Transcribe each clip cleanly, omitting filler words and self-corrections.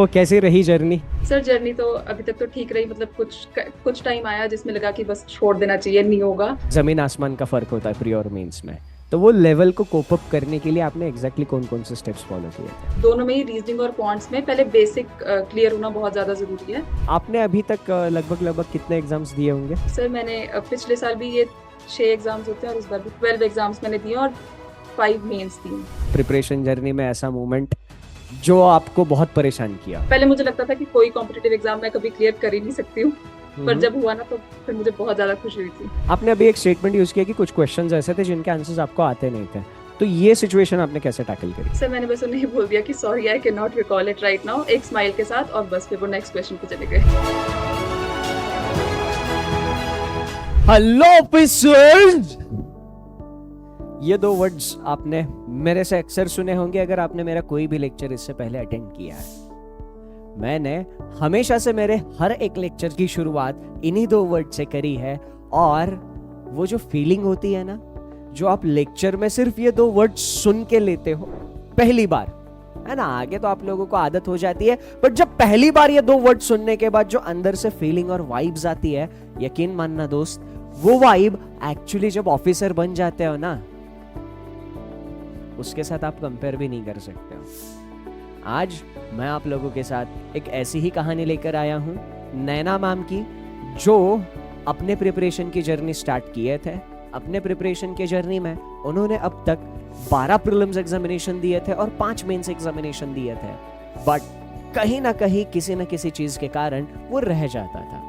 कैसी रही journey? Sir journey तो अभी तक तो ठीक रही, मतलब कुछ टाइम आया जिसमें लगा कि बस छोड़ देना चाहिए, नहीं होगा। जमीन आसमान का फर्क होता है प्री और मेंस में। तो वो लेवल को कोप अप करने के लिए आपने एग्जैक्टली कौन कौन से स्टेप्स फॉलो किए थे? दोनों में ही, रीजनिंग और क्वांट्स में, पहले बेसिक क्लियर होना बहुत ज्यादा जरूरी है। आपने अभी तक लगभग लगभग कितने एग्जाम्स दिए होंगे? सर मैंने पिछले साल भी ये 6 एग्जाम्स होते हैं और इस बार भी 12 एग्जाम्स मैंने दिए और 5 मेंस दिए। प्रिपरेशन जर्नी में ऐसा मोमेंट जो आपको बहुत परेशान किया? पहले मुझे लगता था कि कोई कॉम्पिटिटिव एग्जाम मैं कभी क्लियर कर ही नहीं सकती हूँ, पर हम्म। जब हुआ ना तो फिर मुझे बहुत ज्यादा खुशी हुई थी। आपने अभी एक स्टेटमेंट यूज किया कि कुछ क्वेश्चंस ऐसे थे जिनके आंसर्स आपको आते नहीं थे। तो ये सिचुएशन आपने कैसे टैकल करी? सर मैंने बस उन्हें ही बोल दिया कि sorry I can not recall it right now, एक स्माइल के साथ, और बस फिर वो नेक्स्ट क्वेश्चन पे चले गए। हेलो ऑफिसर्स, ये दो वर्ड्स आपने मेरे से अक्सर सुने होंगे अगर आपने मेरा कोई भी लेक्चर इससे पहले अटेंड किया है। मैंने हमेशा से मेरे हर एक लेक्चर की शुरुआत इन्हीं दो वर्ड से करी है। और वो जो फीलिंग होती है ना, जो आप लेक्चर में सिर्फ ये दो वर्ड सुन के लेते हो पहली बार, है ना, आगे तो आप लोगों को आदत हो जाती है, बट जब पहली बार ये दो वर्ड सुनने के बाद जो अंदर से फीलिंग और वाइब्स आती है, यकीन मानना दोस्त, वो वाइब एक्चुअली जब ऑफिसर बन जाते हो ना, उसके साथ आप कंपेयर भी नहीं कर सकते हो। आज मैं आप लोगों के साथ एक ऐसी ही कहानी लेकर आया हूं, नैना मैम की, जो अपने प्रिपरेशन की जर्नी स्टार्ट किए थे। अपने प्रिपरेशन की जर्नी में उन्होंने अब तक 12 प्रीलिम्स एग्जामिनेशन दिए थे और 5 मेंस एग्जामिनेशन दिए थे, बट कहीं ना कहीं किसी न किसी चीज के कारण वो रह जाता था।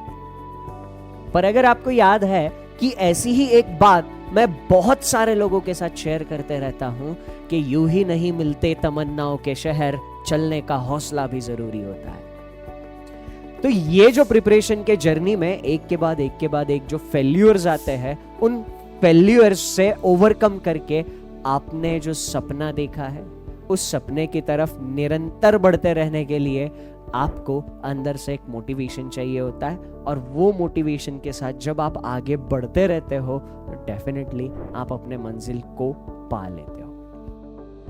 पर अगर आपको याद है कि ऐसी ही एक बात मैं बहुत सारे लोगों के साथ शेयर करते रहता हूं कि यूं ही नहीं मिलते तमन्नाओं के शहर, चलने का हौसला भी जरूरी होता है। तो ये जो प्रिपरेशन के जर्नी में एक के बाद एक जो फेल्यूर्स आते हैं, उन फेल्यूर्स से ओवरकम करके आपने जो सपना देखा है, उस सपने की तरफ निरंतर बढ़ते रहने के लिए आपको अंदर से एक मोटिवेशन चाहिए होता है। और वो मोटिवेशन के साथ जब आप आगे बढ़ते रहते हो तो डेफिनेटली आप अपने मंजिल को पा लेते हो।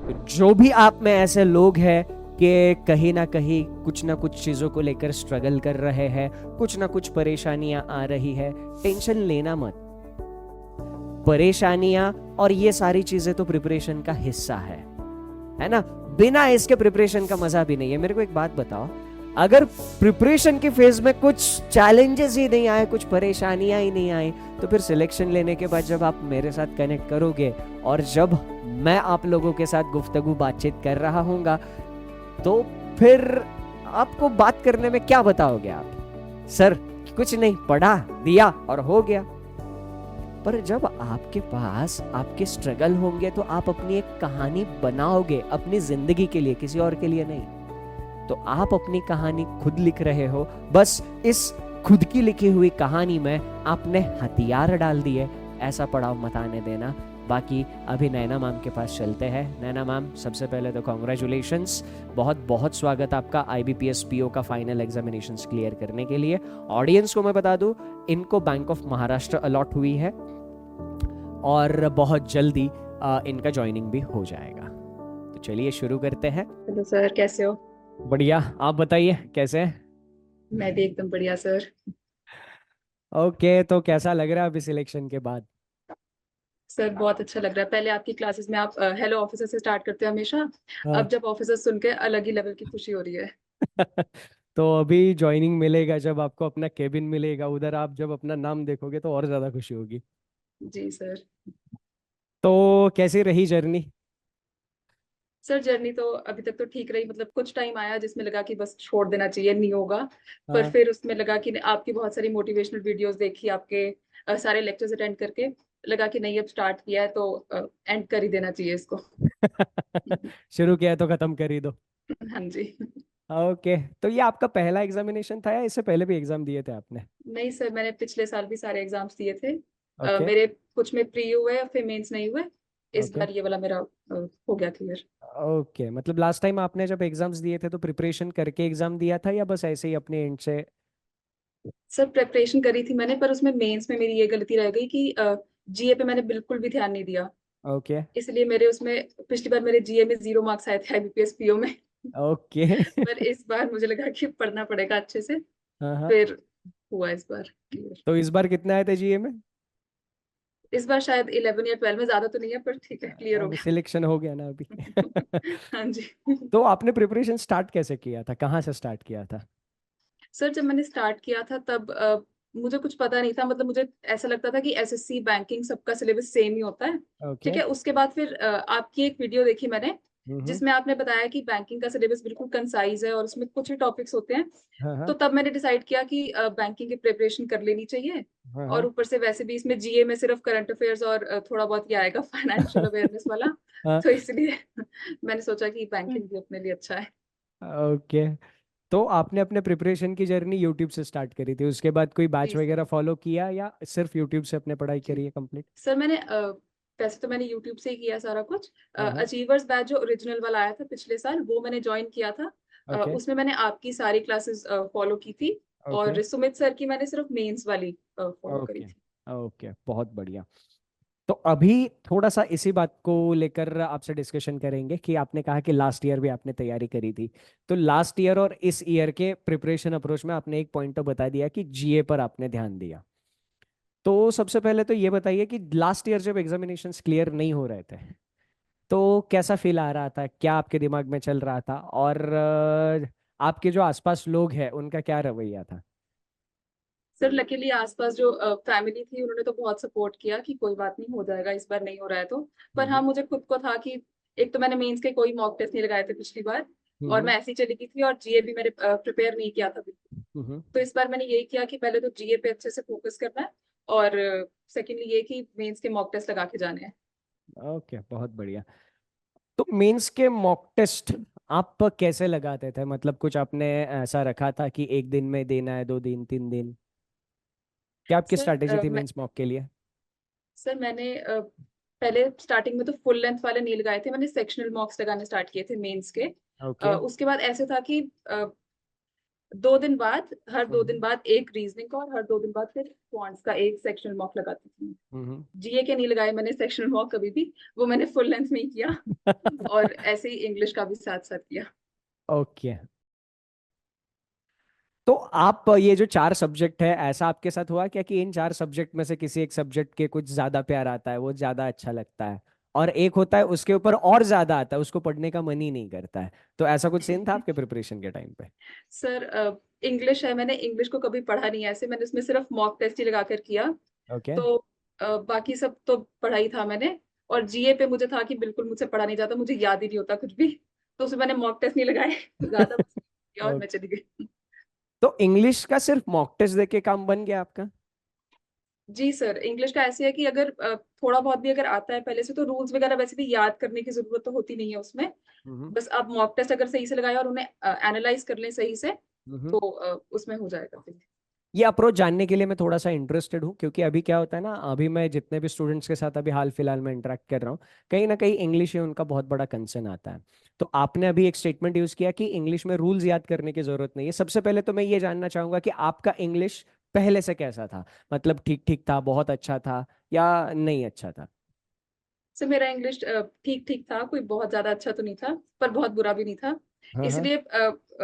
तो जो भी आप में ऐसे लोग हैं कि कहीं ना कहीं कुछ ना कुछ चीज़ों को लेकर स्ट्रगल कर रहे हैं, कुछ ना कुछ परेशानियां आ रही है, टेंशन लेना मत। परेशानियां और ये सारी चीजें तो प्रिपरेशन का हिस्सा है ना। बिना इसके प्रिपरेशन का मजा भी नहीं है। मेरे को एक बात बताओ, अगर प्रिपरेशन के फेज में कुछ चैलेंजेस ही नहीं आए, कुछ परेशानियां ही नहीं आई, तो फिर सिलेक्शन लेने के बाद जब आप मेरे साथ कनेक्ट करोगे और जब मैं आप लोगों के साथ गुफ्तगू बातचीत कर रहा हूँगा, तो फिर आपको बात करने में क्या बताओगे आप? सर कुछ नहीं, पढ़ा दिया और हो गया। पर जब आपके पास आपके स्ट्रगल होंगे तो आप अपनी एक कहानी बनाओगे अपनी जिंदगी के लिए, किसी और के लिए नहीं। तो आप अपनी कहानी खुद लिख रहे हो, बस इस खुद की लिखी हुई कहानी में आपने हथियार डाल दिए, ऐसा पड़ाव मत आने देना। बाकी अभी नैना मैम के पास चलते हैं। नैना मैम, सबसे पहले तो कॉन्ग्रेचुलेशंस, बहुत बहुत स्वागत आपका IBPS PO का फाइनल एग्जामिनेशंस क्लियर करने के लिए। ऑडियंस को मैं बता दूं, इनको बैंक ऑफ महाराष्ट्र अलॉट हुई है और बहुत जल्दी इनका ज्वाइनिंग भी हो जाएगा। तो चलिए शुरू करते हैं। हेलो सर, कैसे हो? बढ़िया, आप बताइए कैसे हैं? मैं भी एकदम बढ़िया सर। ओके, तो कैसा लग रहा है अभी सिलेक्शन के बाद? सर बहुत अच्छा लग रहा है। पहले आपकी क्लासेस में आप हेलो ऑफिसर से स्टार्ट करते हैं हमेशा, हाँ। अब जब ऑफिसर सुन के अलग ही लेवल की खुशी हो रही है। तो अभी ज्वाइनिंग मिलेगा, जब आपको अपना केबिन मिलेगा, उधर आप जब अपना नाम देखोगे तो और ज्यादा खुशी होगी। जी सर। तो कैसी रही जर्नी? सर जर्नी तो अभी तक तो ठीक रही, मतलब कुछ टाइम आया जिसमें लगा कि बस छोड़ देना चाहिए, नहीं होगा। पर हाँ। फिर उसमें लगा कि आपकी बहुत सारी मोटिवेशनल वीडियोस देखी, आपके सारे लेक्चर्स अटेंड करके लगा कि नहीं, अब स्टार्ट किया है तो एंड कर ही देना चाहिए इसको। शुरू किया है तो खत्म कर ही दो। हाँ जी। ओके, तो ये आपका पहला एग्जामिनेशन था या इससे पहले भी एग्जाम दिए थे आपने? नहीं सर, मैंने पिछले साल भी सारे एग्जाम्स दिए थे। ओके। मेरे कुछ में प्री हुए, फिर मेंस नहीं हुए। इस ओके। बार ये वाला मेरा हो गया क्लियर। ओके, मतलब लास्ट टाइम आपने जब एग्जाम्स दिए थे तो प्रिपरेशन करके एग्जाम दिया था या बस ऐसे ही अपने एंड से? सर प्रेपरेशन करी थी मैंने, पर उसमें मेंस में मेरी ये गलती रह गई कि जीए पे मैंने बिल्कुल भी ध्यान नहीं दिया। ओके। इसलिए मेरे उसमें पिछली बार मेरे जीए में 0 मार्क्स आए थे IBPS PO में। ओके। पर इस बार मुझे लगा कि पढ़ना पड़ेगा अच्छे से, हाँ हाँ। फिर हुआ इस बार क्लियर। तो इस बार कितने आए थे जीए में? इस बार शायद 11 या 12 में, ज्यादा तो नहीं है पर ठीक है, क्लियर हो अब सिलेक्शन हो गया ना अभी। गया। हाँ जी। तो आपने प्रिपरेशन स्टार्ट कैसे किया था, कहाँ से स्टार्ट किया था? सर जब मैंने स्टार्ट किया था तब मुझे कुछ पता नहीं था, मतलब मुझे ऐसा लगता था कि एसएससी बैंकिंग सबका सिलेबस सेम ही होता है। ठीक ओके। है, उसके बाद फिर आपकी एक वीडियो देखी मैंने, हम्म। जिसमें आपने बताया कि बैंकिंग का सिलेबस बिल्कुल कंसाइज है और उसमें कुछ ही टॉपिक्स होते हैं। हाँ तो हाँ। तब मैंने डिसाइड किया कि बैंकिंग की प्रिपरेशन कर लेनी चाहिए। हाँ और हाँ। ऊपर से वैसे भी इसमें जीए में सिर्फ करंट अफेयर्स और थोड़ा बहुत ये आएगा फाइनेंशियल अवेयरनेस वाला। हाँ। तो इसलिए मैंने सोचा कि बैंकिंग भी अपने लिए अच्छा है। ओके। तो आपने अपने प्रिपरेशन की जर्नी यूट्यूब से स्टार्ट करी थी, उसके बाद कोई बैच जी सर। वगैरह फॉलो किया या सिर्फ यूट्यूब से अपने पढ़ाई जी करी है कंप्लीट? सर, मैंने वैसे तो मैंने यूट्यूब से ही किया सारा कुछ। हाँ हाँ। अचीवर्स बैच जो ओरिजिनल वाला आया था पिछले साल, वो मैंने ज्वाइन किया था। ओके। उसमें मैंने आपकी सारी क्लासेस फॉलो की थी। ओके। और सुमित सर की मैंने सिर्फ मेंस वाली फॉलो करी ओके। थी। ओके, बहुत बढ़िया। तो अभी थोड़ा सा इसी बात को लेकर आपसे डिस्कशन करेंगे कि आपने कहा कि लास्ट ईयर भी आपने तैयारी करी थी। तो लास्ट ईयर और इस ईयर के प्रिपरेशन अप्रोच में आपने एक पॉइंट तो बता दिया कि जीए पर आपने ध्यान दिया। तो सबसे पहले तो ये बताइए कि लास्ट ईयर जब एग्जामिनेशंस क्लियर नहीं हो रहे थे तो कैसा फील आ रहा था, क्या आपके दिमाग में चल रहा था, और आपके जो आसपास लोग हैं उनका क्या रवैया था? सर लकीली आसपास जो फैमिली थी उन्होंने तो बहुत सपोर्ट किया कि कोई बात नहीं, हो जाएगा, इस बार नहीं हो रहा है तो। पर हाँ, हम्म। मुझे खुद को था कि एक तो मैंने मेंस के कोई मॉक टेस्ट नहीं लगाए थे पिछली बार, और हम्म। मैं ऐसी चली गई थी, और जीए भी मैंने प्रिपेयर नहीं किया था बिल्कुल। हम्म। तो इस बार मैंने यही किया कि पहले तो जीए पे अच्छे से फोकस करना है, और सेकेंडली ये कि मेंस के मॉक टेस्ट लगा के जाने हैं। ओके, बहुत बढ़िया। तो मेंस के मॉक टेस्ट आप कैसे लगाते थे, मतलब कुछ आपने ऐसा रखा था कि एक दिन में देना है, 2 दिन, 3 दिन? क्या आपकी सर स्ट्रैटेजी थी मेंस मॉक के लिए? मैंने पहले स्टार्टिंग में तो फुल लेंथ वाले नहीं लगाए थे, मैंने सेक्शनल मॉक्स लगाने स्टार्ट किए थे मेंस के। ओके। उसके बाद ऐसे था कि 2 दिन बाद, हर 2 दिन हम्म। बाद एक रीजनिंग का, और हर 2 दिन बाद फिर क्वांट्स का एक सेक्शनल मॉक लगाती थी। हम्म। जीए के नहीं लगाए मैंने सेक्शनल मॉक कभी भी, वो मैंने फुल लेंथ में ही किया। और ऐसे ही इंग्लिश का भी साथ साथ किया। ओके। तो आप ये जो 4 सब्जेक्ट है, ऐसा आपके साथ हुआ क्या कि इन 4 सब्जेक्ट में से किसी एक सब्जेक्ट के कुछ ज्यादा प्यार आता है, वो ज्यादा अच्छा लगता है, और एक होता है उसके ऊपर और ज्यादा आता है, उसको पढ़ने का मन ही नहीं करता है? तो ऐसा कुछ सीन था आपके प्रिपरेशन के टाइम पे? सर इंग्लिश है, मैंने इंग्लिश को कभी पढ़ा नहीं है ऐसे, मैंने उसमें सिर्फ मॉक टेस्ट ही लगा कर किया। ओके। तो बाकी सब तो पढ़ा ही था मैंने। और जीए पे मुझे था कि बिल्कुल मुझसे पढ़ा नहीं जाता, मुझे याद ही नहीं होता कुछ भी। तो उसमें मैंने मॉक टेस्ट नहीं लगाए ज्यादा, बस किया और मैं चली गई। तो इंग्लिश का सिर्फ मॉक टेस्ट देके काम बन गया आपका? जी सर, इंग्लिश का ऐसे है कि अगर थोड़ा बहुत भी अगर आता है पहले से, तो रूल्स वगैरह वैसे भी याद करने की जरूरत तो होती नहीं है उसमें। हम्म। बस आप मॉक टेस्ट अगर सही से लगाए और उन्हें एनालाइज कर लें सही से, हम्म। तो उसमें हो जाएगा फिर। ये अप्रोच जानने के लिए मैं थोड़ा सा इंटरेस्टेड हूँ, क्योंकि अभी क्या होता है ना, अभी मैं जितने भी स्टूडेंट्स के साथ अभी हाल फिलहाल में इंटरेक्ट कर रहा हूँ, कहीं ना कहीं इंग्लिश ही उनका बहुत बड़ा कंसर्न आता है। तो आपने अभी एक स्टेटमेंट यूज किया कि इंग्लिश में रूल्स याद करने की जरूरत नहीं है। सबसे पहले तो मैं ये जानना चाहूंगा कि आपका इंग्लिश पहले से कैसा था, मतलब ठीक ठीक था, बहुत अच्छा था, या नहीं अच्छा था? सर मेरा इंग्लिश ठीक ठीक था, कोई बहुत ज्यादा अच्छा तो नहीं था, पर बहुत बुरा भी नहीं था। हाँ हाँ। इसलिए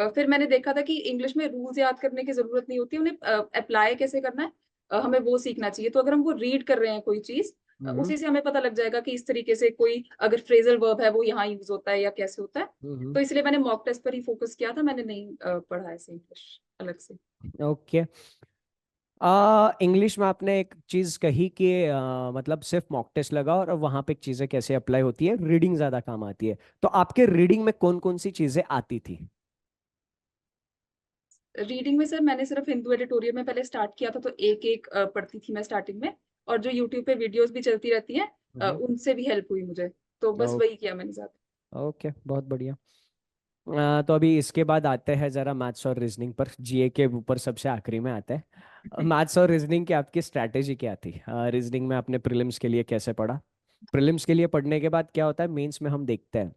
फिर मैंने देखा था कि इंग्लिश में रूल्स याद करने की जरूरत नहीं होती, उन्हें अप्लाई कैसे करना है, हमें वो सीखना चाहिए। तो अगर हम वो रीड कर रहे हैं कोई चीज, हम्म। उसी से हमें पता लग जाएगा कि इस तरीके से कोई अगर फ्रेजल वर्ब है वो यहाँ यूज होता है या कैसे होता है। हम्म। तो इसलिए मैंने मॉक टेस्ट पर ही फोकस किया था, मैंने नहीं पढ़ा ऐसे इंग्लिश अलग से। ओके। इंग्लिश में आपने एक चीज कही कि मतलब सिर्फ मॉक टेस्ट लगा और वहां पे चीजें कैसे अप्लाई होती है, रीडिंग ज्यादा काम आती है। तो आपके रीडिंग में कौन कौन सी चीजें आती थी? रीडिंग में सर मैंने सिर्फ हिंदू एडिटोरियल में पहले स्टार्ट किया था, तो एक एक पढ़ती थी मैं स्टार्टिंग में। और जो यूट्यूब पे वीडियोस भी चलती रहती हैं, हम्म। उनसे भी हेल्प हुई मुझे। तो बस वही किया मैंने ज्यादा। ओके, बहुत बढ़िया। तो अभी इसके बाद आते हैं जरा मैथ्स और रीजनिंग पर, जीए के ऊपर सबसे आखिरी में आते हैं। मैथ्स और रीजनिंग की आपकी स्ट्रैटेजी क्या थी? रीजनिंग में आपने प्रीलिम्स के लिए कैसे पढ़ा? प्रीलिम्स के लिए पढ़ने के बाद क्या होता है, मेंस में हम देखते हैं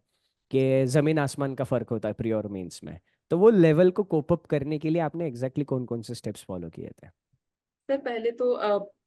कि जमीन आसमान का फर्क होता है प्री और मेंस में। तो वो लेवल को कोप अप करने के लिए आपने एग्जैक्टली कौन कौन से स्टेप्स फॉलो किए थे? सर पहले तो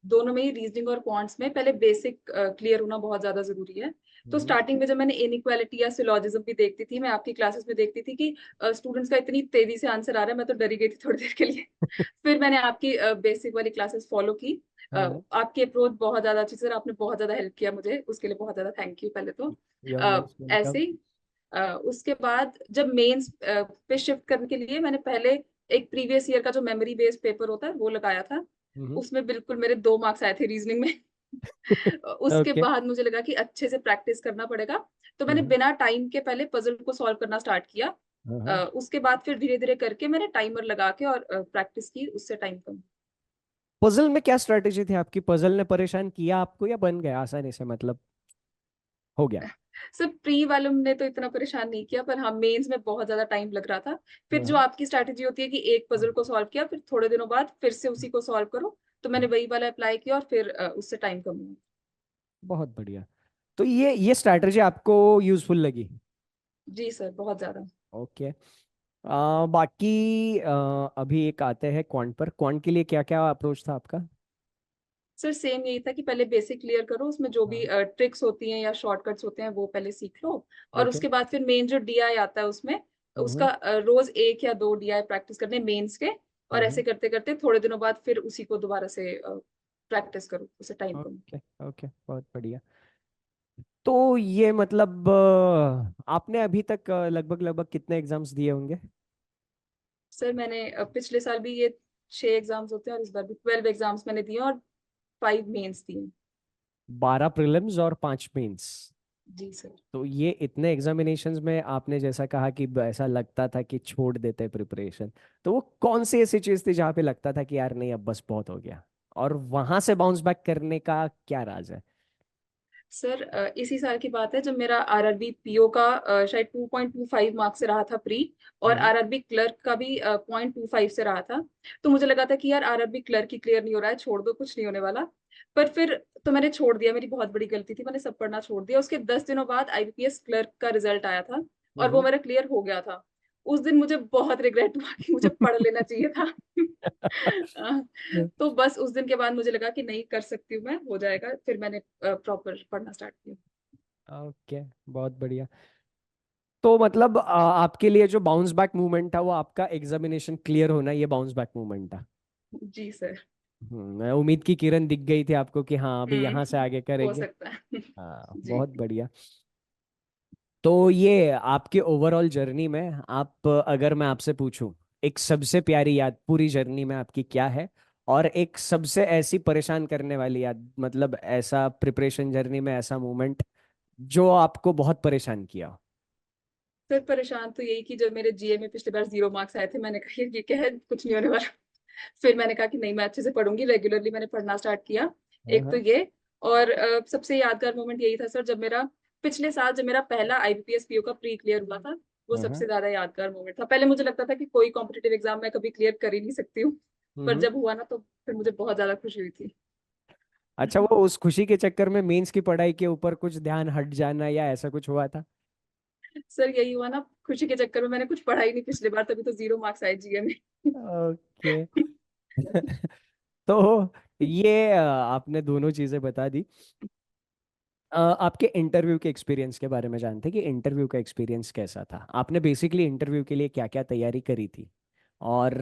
दोनों में ही, रीजनिंग और क्वांट्स में, पहले बेसिक क्लियर होना बहुत ज्यादा जरूरी है। तो स्टार्टिंग में जब मैंने इनइक्वालिटी या सिलॉजिज्म भी देखती थी, मैं आपकी क्लासेस में देखती थी कि स्टूडेंट्स का इतनी तेजी से आंसर आ रहा है, मैं तो डरी गई थी थोड़ी देर के लिए। फिर मैंने आपकी बेसिक वाली क्लासेस फॉलो की। आपकी अप्रोच बहुत ज्यादा अच्छी, सर आपने बहुत ज्यादा हेल्प किया मुझे, उसके लिए बहुत ज्यादा थैंक यू पहले तो। यू आर मोस्ट ऐसे वेलकम। ही उसके बाद जब मेंस पे शिफ्ट करने के लिए, मैंने पहले एक प्रीवियस ईयर का जो मेमोरी बेस्ड पेपर होता है वो लगाया था। उसमें बिल्कुल मेरे 2 मार्क्स आए थे रीजनिंग में। उसके ओके। बाद मुझे लगा कि अच्छे से प्रैक्टिस करना पड़ेगा, तो मैंने बिना टाइम के पहले पजल को सॉल्व करना स्टार्ट किया। उसके बाद फिर धीरे धीरे करके मैंने टाइमर लगा के और प्रैक्टिस की, उससे टाइम कम। पजल में क्या स्ट्रेटेजी थी आपकी? पजल ने परेशान किया आपको या बन गया आसानी से, मतलब हो गया? सर प्री वालों ने तो इतना परेशान नहीं किया, पर हाँ मेंस में बहुत ज्यादा टाइम लग रहा था। फिर जो आपकी स्ट्रैटेजी होती है कि एक पजल को सॉल्व किया, फिर थोड़े दिनों बाद फिर से उसी को सॉल्व करो, तो मैंने वही वाला अप्लाई किया और फिर उससे टाइम कम हुआ। बहुत बढ़िया। तो ये स्ट्रैटेजी आपको यूजफुल लगी? जी सर, बहुत ज्यादा। ओके। बाकी अभी एक आते हैं क्वांट पर। क्वांट के लिए क्या क्या अप्रोच था आपका? सर सेम यही था कि पहले बेसिक क्लियर करो, उसमें जो भी हाँ। ट्रिक्स होती हैं या शॉर्टकट्स होते हैं वो पहले सीख लो। और ओके। उसके बाद फिर मेन जो डीआई आता है उसमें, उसका रोज 1 या 2 डीआई प्रैक्टिस करने मेंस के। और ऐसे करते करते थोड़े दिनों बाद फिर उसी को दोबारा से प्रैक्टिस करो, उसे टाइम कम। ओके। ओके, बहुत बढ़िया। तो ये मतलब आपने अभी तक लगभग लगभग कितने एग्जाम्स दिए होंगे? सर मैंने पिछले साल भी ये 6 एग्जाम्स होते हैं, और इस बार भी 12 एग्जाम्स मैंने दिए और 5 मेंस दिए। 12 प्रीलिम्स और 5 मेंस। जी सर। तो ये इतने एग्जामिनेशंस में आपने जैसा कहा कि ऐसा लगता था कि छोड़ देते प्रिपरेशन, तो वो कौन सी ऐसी चीज थी जहाँ पे लगता था कि यार नहीं अब बस बहुत हो गया, और वहां से बाउंस बैक करने का क्या राज है? सर इसी साल की बात है जब मेरा आरआरबी पीओ का शायद 2.25 मार्क्स से रहा था प्री, और हम्म। आरआरबी क्लर्क का भी 0.25 से रहा था। तो मुझे लगा था कि यार आरआरबी क्लर्क ही क्लियर नहीं हो रहा है, छोड़ दो, कुछ नहीं होने वाला। पर फिर तो मैंने छोड़ दिया, मेरी बहुत बड़ी गलती थी, मैंने सब पढ़ना छोड़ दिया। उसके 10 दिनों बाद आईबीपीएस क्लर्क का रिजल्ट आया था, और वो हम्म। मेरा क्लियर हो गया था। उस दिन मुझे बहुत रिग्रेट हुआ कि मुझे पढ़ लेना चाहिए था। तो बस उस दिन के बाद मुझे लगा कि नहीं, कर सकती हूँ मैं, हो जाएगा। फिर मैंने प्रॉपर पढ़ना स्टार्ट किया। ओके, बहुत बढ़िया। तो मतलब आपके लिए जो बाउंस बैक मूवमेंट था वो आपका एग्जामिनेशन क्लियर होना, ये बाउंस बैक मूवमेंट था। जी सर। मैं उम्मीद की किरण दिख गई थी आपको कि हाँ अभी यहाँ से आगे हो करेंगे। सकता है। हाँ, जी। बहुत बढ़िया। तो ये आपके ओवरऑल जर्नी में आप, अगर मैं आपसे पूछूं, एक सबसे प्यारी याद पूरी जर्नी में आपकी क्या है? और एक सबसे ऐसी परेशान करने वाली याद, मतलब ऐसा प्रिपरेशन जर्नी में ऐसा मोमेंट जो आपको बहुत परेशान किया? सर परेशान तो यही कि जब मेरे जीए में पिछली बार 0 मार्क्स आए थे, मैंने कहा ये क्या है, कुछ नहीं होने वाला। फिर मैंने कहा कि नहीं, मैं अच्छे से पढ़ूंगी, रेगुलरली मैंने पढ़ना स्टार्ट किया। हाँ एक तो हाँ। ये। और सबसे यादगार मोमेंट यही था सर, जब मेरा पिछले साल जब मेरा पहला आईबीपीएस पीओ का प्री क्लियर हुआ था, वो हाँ सबसे हाँ। ज्यादा यादगार मोमेंट था। पहले मुझे लगता था कि कोई कॉम्पिटेटिव एग्जाम मैं कभी क्लियर कर ही नहीं सकती हूँ, पर हम्म। जब हुआ ना तो फिर मुझे बहुत ज्यादा खुशी हुई थी। अच्छा, वो उस खुशी के चक्कर में मेंस की पढ़ाई के ऊपर कुछ ध्यान हट जाना या ऐसा कुछ हुआ था? सर यही हुआ ना, खुशी के चक्कर में मैंने कुछ पढ़ा ही नहीं पिछली बार, तभी तो 0 मार्क्स आए जीए में। ओके। तो ये आपने दोनों चीजें बता दी। आपके इंटरव्यू के एक्सपीरियंस के बारे में जानते हैं कि इंटरव्यू का एक्सपीरियंस कैसा था? आपने बेसिकली इंटरव्यू के लिए क्या क्या तैयारी करी थी? और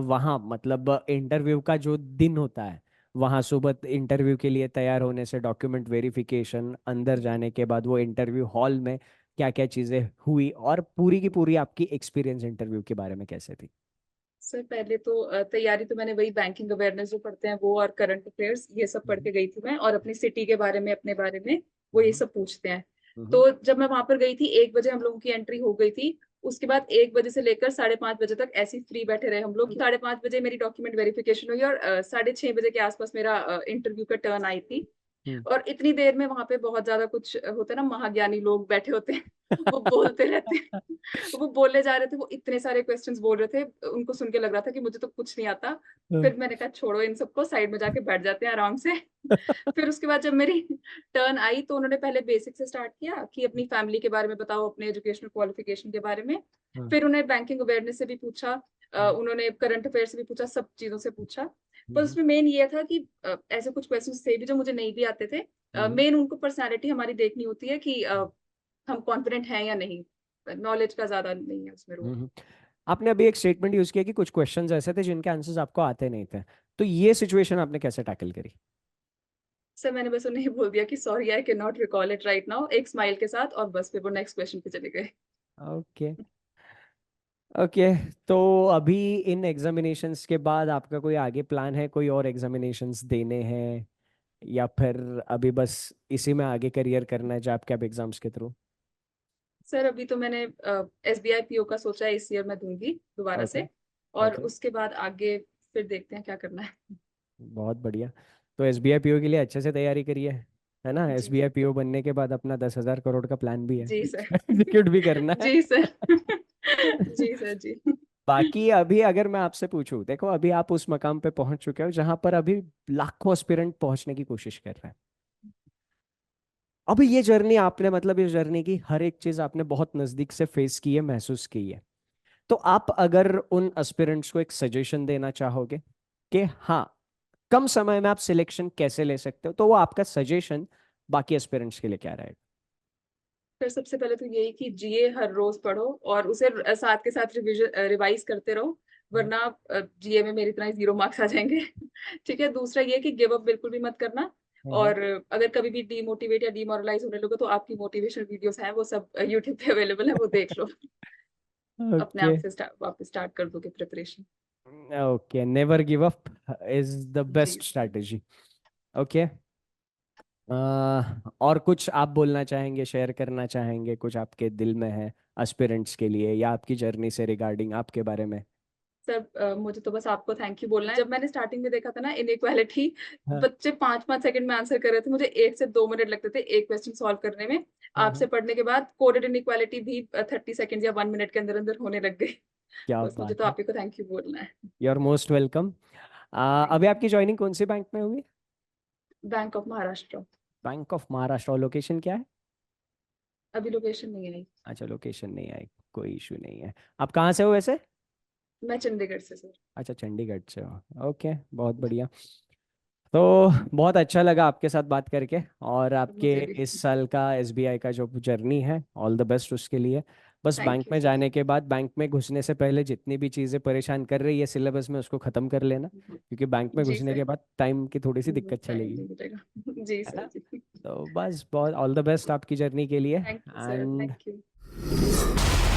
वहाँ मतलब इंटरव्यू का जो दिन होता है, वहाँ सुबह इंटरव्यू के लिए तैयार होने से डॉक्यूमेंट वेरिफिकेशन, अंदर जाने के बाद वो इंटरव्यू हॉल में क्या क्या चीज़ें हुई, और पूरी की पूरी आपकी एक्सपीरियंस इंटरव्यू के बारे में कैसे थी? सर पहले तो तैयारी तो मैंने वही बैंकिंग अवेयरनेस जो पढ़ते हैं वो, और करंट अफेयर्स, ये सब पढ़ हम्म। के गई थी मैं, और अपनी सिटी के बारे में, अपने बारे में, वो ये हम्म। सब पूछते हैं। हम्म। तो जब मैं वहां पर गई थी, 1 बजे हम लोगों की एंट्री हो गई थी। उसके बाद 1 बजे से लेकर 5:30 बजे तक ऐसे ही फ्री बैठे रहे हम लोग। 5:30 बजे मेरी डॉक्यूमेंट वेरिफिकेशन हुई, और 6:30 बजे के आसपास मेरा इंटरव्यू का टर्न आई थी। हम्म। और इतनी देर में वहां पे बहुत ज्यादा कुछ होता है ना, महाज्ञानी लोग बैठे होते हैं। वो बोलते रहते हैं, वो बोले जा रहे थे, वो इतने सारे क्वेश्चंस बोल रहे थे, उनको सुन के लग रहा था कि मुझे तो कुछ नहीं आता। हम्म। फिर मैंने कहा छोड़ो इन सबको, साइड में जाके बैठ जाते हैं आराम से। फिर उसके बाद जब मेरी टर्न आई, तो उन्होंने पहले बेसिक से स्टार्ट किया कि अपनी फैमिली के बारे में बताओ, अपने एजुकेशनल क्वालिफिकेशन के बारे में। हम्म। फिर उन्हें बैंकिंग अवेयरनेस से भी पूछा, हम्म। उन्होंने करंट अफेयर से भी पूछा, सब चीजों से पूछा। पर उसमें मेन ये था कि ऐसे कुछ क्वेश्चंस थे भी जो मुझे नहीं भी आते थे। मेन उनको पर्सनालिटी हमारी देखनी होती है कि हम कॉन्फिडेंट हैं या नहीं। नॉलेज का ज्यादा नहीं है उसमें रोल। हम्म। आपने अभी एक स्टेटमेंट यूज किया कि कुछ क्वेश्चंस ऐसे थे जिनके आंसर्स आपको आते नहीं थे, तो ये सिचुएशन आपने कैसे टैकल करी? सर मैंने बस उन्हें बोल दिया कि sorry I can not recall it right now, एक स्माइल के साथ, और बस फिर वो नेक्स्ट क्वेश्चन पे चले गए। ओके। ओके। तो अभी इन एग्जामिनेशंस के बाद आपका कोई आगे प्लान है, कोई और एग्जामिनेशंस देने हैं, या फिर अभी बस इसी में आगे करियर करना है जॉब कैब एग्जाम्स के थ्रू? सर अभी तो मैंने एसबीआई पीओ का सोचा है, इस ईयर मैं दूंगी दोबारा ओके। से। और ओके। उसके बाद आगे फिर देखते हैं क्या करना है। बहुत बढ़िया। तो एसबीआई पीओ के लिए अच्छे से तैयारी करिए, है ना? जी एसबीआई सर। पीओ बनने के बाद अपना 10,000 करोड़ का प्लान भी है, जी सर। एग्जीक्यूट भी करना है। जी सर। जी सर जी। बाकी अभी अगर मैं आपसे पूछूं, देखो अभी आप उस मकाम पे पहुंच चुके हो जहां पर अभी लाखों एस्पिरेंट पहुंचने की कोशिश कर रहे हैं। अभी ये जर्नी आपने, मतलब इस जर्नी की हर एक चीज आपने बहुत नजदीक से फेस की है, महसूस की है। तो आप अगर उन एस्पिरेंट्स को एक सजेशन देना चाहोगे कि हाँ, कम समय में आप सिलेक्शन कैसे ले सकते हो, तो वो आपका सजेशन बाकी एस्पिरेंट्स के लिए क्या रहेगा? फिर सबसे पहले तो यही कि जीए हर रोज पढ़ो और उसे साथ के साथ रिविजन रिवाइज करते रहो, वरना जीए में मेरी तरह 0 मार्क्स आ जाएंगे। ठीक है। दूसरा ये कि गिव अप बिल्कुल भी मत करना। हम्म। और अगर कभी भी डीमोटिवेट या डीमोरलाइज होने लगे तो आपकी मोटिवेशन वीडियोस हैं, वो सब यूट्यूब पे अवेलेबल है, वो देख लो। अपने ओके। आप से वापस स्टार्ट कर दोगे preparation. Okay, never give up is the जी बेस्ट सर। स्ट्रैटेजी। ओके। और कुछ आप बोलना चाहेंगे, शेयर करना चाहेंगे, कुछ आपके दिल में है एस्पिरेंट्स के लिए या आपकी जर्नी से रिगार्डिंग आपके बारे में? सर मुझे तो बस आपको थैंक यू बोलना है। जब मैंने स्टार्टिंग में देखा था ना इनइक्वालिटी, हाँ। बच्चे 5-5 सेकंड में आंसर कर रहे थे, मुझे 1 से 2 मिनट लगते थे एक क्वेश्चन सॉल्व करने में। आपसे हाँ। पढ़ने के बाद कोडेड इनइक्वालिटी भी 30 सेकंड या 1 मिनट के अंदर अंदर होने लग गई। क्या बस मुझे तो बात है! आप ही को थैंक यू बोलना है। You are most welcome. Thank अभी यू। आपकी ज्वाइनिंग कौन से बैंक में हुई? Bank of Maharashtra. Bank of Maharashtra. और लोकेशन क्या है? अभी लोकेशन नहीं आई। अच्छा, लोकेशन नहीं आई, कोई इशू नहीं है। आप कहाँ से हो वैसे? मैं चंडीगढ़ से सर। अच्छा, चंडीगढ़ से हो। ओके, बहुत बढ़िया। तो बहुत अच्छा लगा आपके साथ बात करके, और आपके मुझे भी। इस साल का एसबीआई का जो जर्नी है, ऑल द बेस्ट उसके लिए। बस थैंक बैंक यू में सर। जाने के बाद, बैंक में घुसने से पहले जितनी भी चीज़ें परेशान कर रही है सिलेबस में, उसको ख़त्म कर लेना, क्योंकि बैंक में जी घुसने सर। के बाद टाइम की थोड़ी सी दिक्कत टाइम चलेगी, नहीं मिलेगा। जी है सर ना? जी। तो बस बहुत ऑल द बेस्ट आपकी जर्नी के लिए। Thank you sir. And thank you.